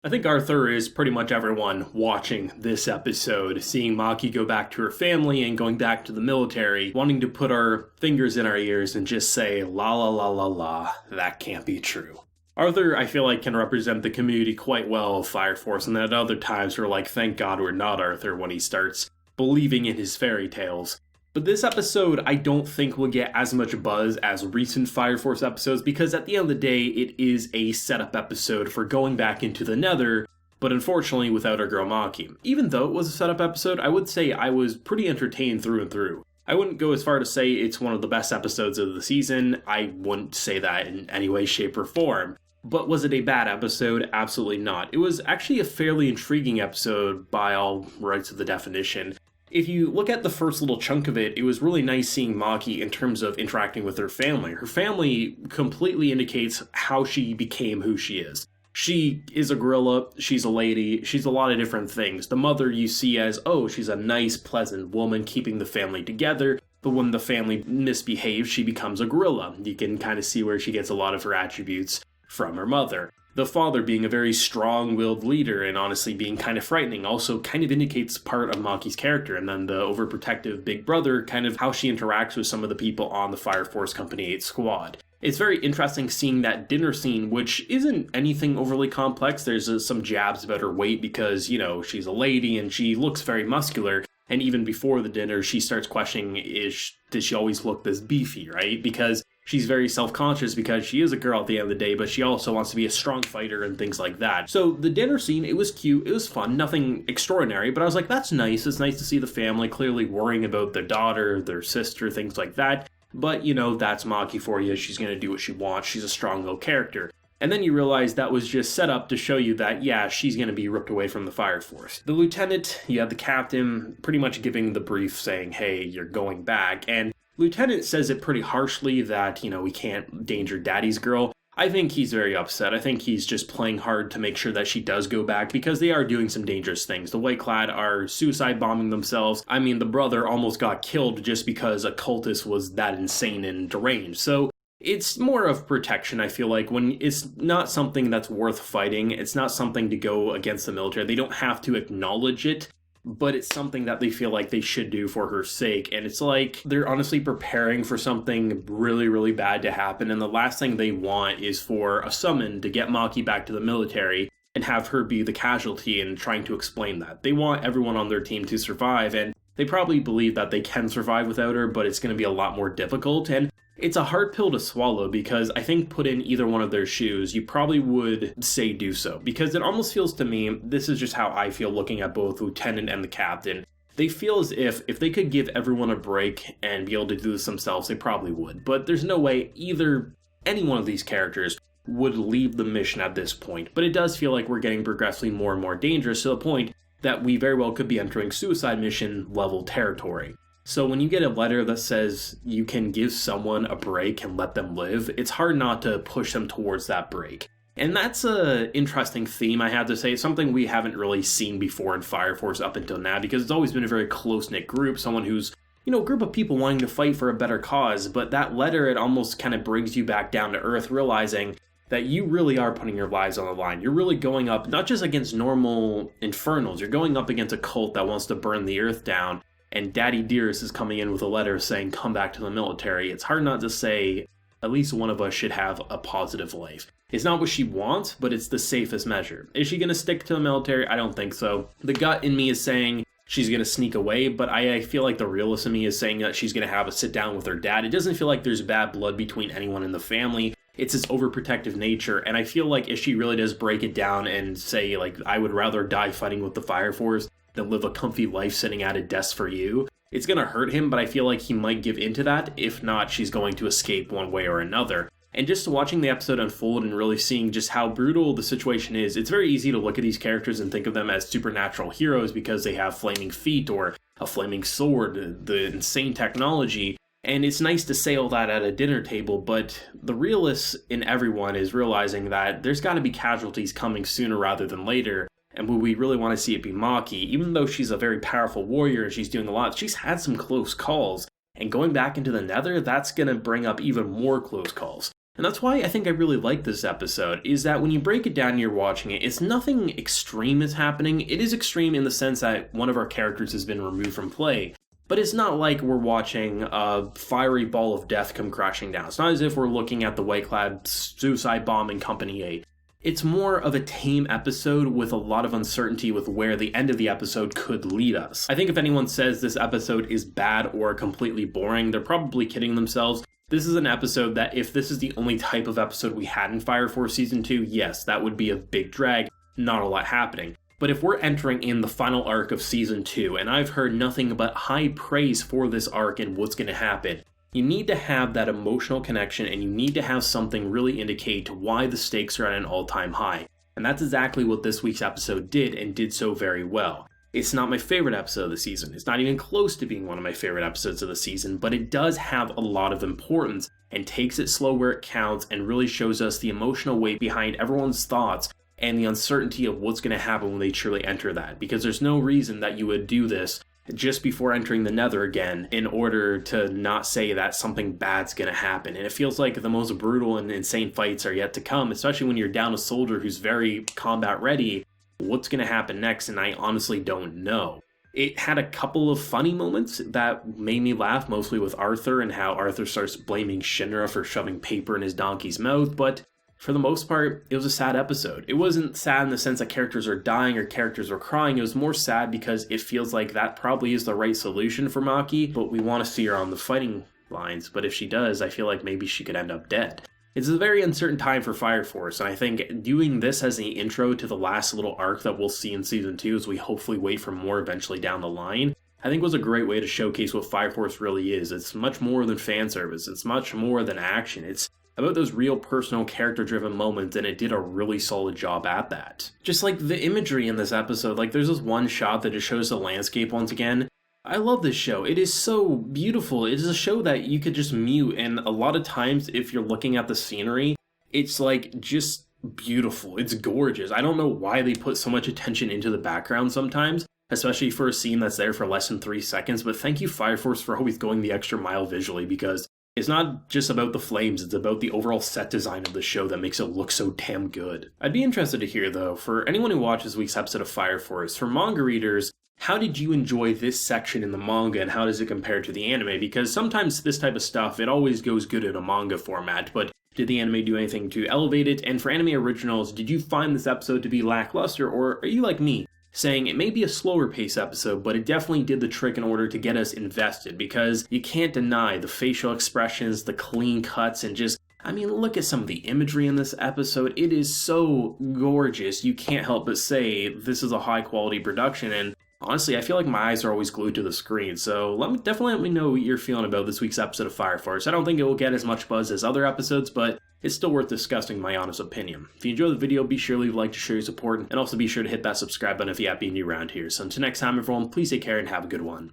I think Arthur is pretty much everyone watching this episode, seeing Maki go back to her family and going back to the military, wanting to put our fingers in our ears and just say, la la la la la, that can't be true. Arthur, I feel like, can represent the community quite well of Fire Force, and at other times we're like, thank God we're not Arthur when he starts believing in his fairy tales. But this episode, I don't think will get as much buzz as recent Fire Force episodes because at the end of the day, it is a setup episode for going back into the Nether, but unfortunately without our girl Maki. Even though it was a setup episode, I would say I was pretty entertained through and through. I wouldn't go as far to say it's one of the best episodes of the season. I wouldn't say that in any way, shape, or form. But was it a bad episode? Absolutely not. It was actually a fairly intriguing episode by all rights of the definition. If you look at the first little chunk of it, it was really nice seeing Maki in terms of interacting with her family. Her family completely indicates how she became who she is. She is a gorilla, she's a lady, she's a lot of different things. The mother you see as, oh, she's a nice, pleasant woman keeping the family together, but when the family misbehaves, she becomes a gorilla. You can kind of see where she gets a lot of her attributes from her mother. The father being a very strong-willed leader and honestly being kind of frightening also kind of indicates part of Maki's character. And then the overprotective big brother, kind of how she interacts with some of the people on the Fire Force Company 8 squad. It's very interesting seeing that dinner scene, which isn't anything overly complex. There's some jabs about her weight because, you know, she's a lady and she looks very muscular. And even before the dinner, she starts questioning, does she always look this beefy, right? Because she's very self-conscious because she is a girl at the end of the day, but she also wants to be a strong fighter and things like that. So the dinner scene, it was cute, it was fun, nothing extraordinary, but I was like, that's nice. It's nice to see the family clearly worrying about their daughter, their sister, things like that. But, you know, that's Maki for you. She's going to do what she wants. She's a strong-willed character. And then you realize that was just set up to show you that, yeah, she's going to be ripped away from the Fire Force. The lieutenant, you have the captain pretty much giving the brief saying, hey, you're going back. And Lieutenant says it pretty harshly that, you know, we can't endanger Daddy's girl. I think he's very upset. I think he's just playing hard to make sure that she does go back because they are doing some dangerous things. The White Clad are suicide bombing themselves. I mean, the brother almost got killed just because a cultist was that insane and deranged. So it's more of protection, I feel like, when it's not something that's worth fighting. It's not something to go against the military. They don't have to acknowledge it, but it's something that they feel like they should do for her sake. And it's like they're honestly preparing for something really, really bad to happen. And the last thing they want is for a summon to get Maki back to the military and have her be the casualty and trying to explain that. They want everyone on their team to survive, and they probably believe that they can survive without her, but it's going to be a lot more difficult. And it's a hard pill to swallow because I think put in either one of their shoes, you probably would say do so. Because it almost feels to me, this is just how I feel looking at both Lieutenant and the Captain. They feel as if they could give everyone a break and be able to do this themselves, they probably would. But there's no way any one of these characters would leave the mission at this point. But it does feel like we're getting progressively more and more dangerous to the point that we very well could be entering suicide mission level territory. So when you get a letter that says you can give someone a break and let them live, it's hard not to push them towards that break. And that's an interesting theme, I have to say. It's something we haven't really seen before in Fire Force up until now, because it's always been a very close-knit group, someone who's, you know, a group of people wanting to fight for a better cause. But that letter, it almost kind of brings you back down to earth, realizing that you really are putting your lives on the line. You're really going up, not just against normal infernals, you're going up against a cult that wants to burn the earth down. And Daddy Dearest is coming in with a letter saying, come back to the military. It's hard not to say, at least one of us should have a positive life. It's not what she wants, but it's the safest measure. Is she going to stick to the military? I don't think so. The gut in me is saying she's going to sneak away, but I feel like the realist in me is saying that she's going to have a sit down with her dad. It doesn't feel like there's bad blood between anyone in the family. It's this overprotective nature, and I feel like if she really does break it down and say, like, I would rather die fighting with the Fire Force than live a comfy life sitting at a desk for you, it's going to hurt him, but I feel like he might give into that. If not, she's going to escape one way or another. And just watching the episode unfold and really seeing just how brutal the situation is, it's very easy to look at these characters and think of them as supernatural heroes because they have flaming feet or a flaming sword, the insane technology. And it's nice to say all that at a dinner table, but the realist in everyone is realizing that there's got to be casualties coming sooner rather than later. And would we really want to see it be Maki? Even though she's a very powerful warrior and she's doing a lot, she's had some close calls. And going back into the Nether, that's going to bring up even more close calls. And that's why I think I really like this episode, is that when you break it down and you're watching it, it's nothing extreme is happening. It is extreme in the sense that one of our characters has been removed from play, but it's not like we're watching a fiery ball of death come crashing down. It's not as if we're looking at the white-clad suicide bomb in Company A. It's more of a tame episode with a lot of uncertainty with where the end of the episode could lead us. I think if anyone says this episode is bad or completely boring, they're probably kidding themselves. This is an episode that if this is the only type of episode we had in Fire Force Season 2, yes, that would be a big drag, not a lot happening. But if we're entering in the final arc of Season 2, and I've heard nothing but high praise for this arc and what's going to happen, you need to have that emotional connection and you need to have something really indicate why the stakes are at an all-time high. And that's exactly what this week's episode did, and did so very well. It's not my favorite episode of the season. It's not even close to being one of my favorite episodes of the season, but it does have a lot of importance and takes it slow where it counts and really shows us the emotional weight behind everyone's thoughts and the uncertainty of what's going to happen when they truly enter that. Because there's no reason that you would do this just before entering the Nether again in order to not say that something bad's going to happen. And it feels like the most brutal and insane fights are yet to come, especially when you're down a soldier who's very combat ready. What's going to happen next? And I honestly don't know. It had a couple of funny moments that made me laugh, mostly with Arthur and how Arthur starts blaming Shinra for shoving paper in his donkey's mouth, but for the most part, it was a sad episode. It wasn't sad in the sense that characters are dying or characters are crying. It was more sad because it feels like that probably is the right solution for Maki, but we want to see her on the fighting lines. But if she does, I feel like maybe she could end up dead. It's a very uncertain time for Fire Force, and I think doing this as the intro to the last little arc that we'll see in Season 2 as we hopefully wait for more eventually down the line, I think was a great way to showcase what Fire Force really is. It's much more than fan service. It's much more than action. It's about those real personal character-driven moments, and it did a really solid job at that. Just like the imagery in this episode, like there's this one shot that just shows the landscape once again. I love this show. It is so beautiful. It is a show that you could just mute, and a lot of times if you're looking at the scenery, it's like just beautiful. It's gorgeous. I don't know why they put so much attention into the background sometimes, especially for a scene that's there for less than 3 seconds, but thank you Fire Force for always going the extra mile visually, because it's not just about the flames, it's about the overall set design of the show that makes it look so damn good. I'd be interested to hear though, for anyone who watches this week's episode of Fire Force, for manga readers, how did you enjoy this section in the manga and how does it compare to the anime? Because sometimes this type of stuff, it always goes good in a manga format, but did the anime do anything to elevate it? And for anime originals, did you find this episode to be lackluster, or are you like me, saying it may be a slower pace episode, but it definitely did the trick in order to get us invested? Because you can't deny the facial expressions, the clean cuts, and just, I mean, look at some of the imagery in this episode. It is so gorgeous. You can't help but say this is a high quality production, and honestly, I feel like my eyes are always glued to the screen, so definitely let me know what you're feeling about this week's episode of Fire Force. I don't think it will get as much buzz as other episodes, but it's still worth discussing my honest opinion. If you enjoyed the video, be sure to leave a like to show your support, and also be sure to hit that subscribe button if you happen to be new around here. So until next time, everyone, please take care and have a good one.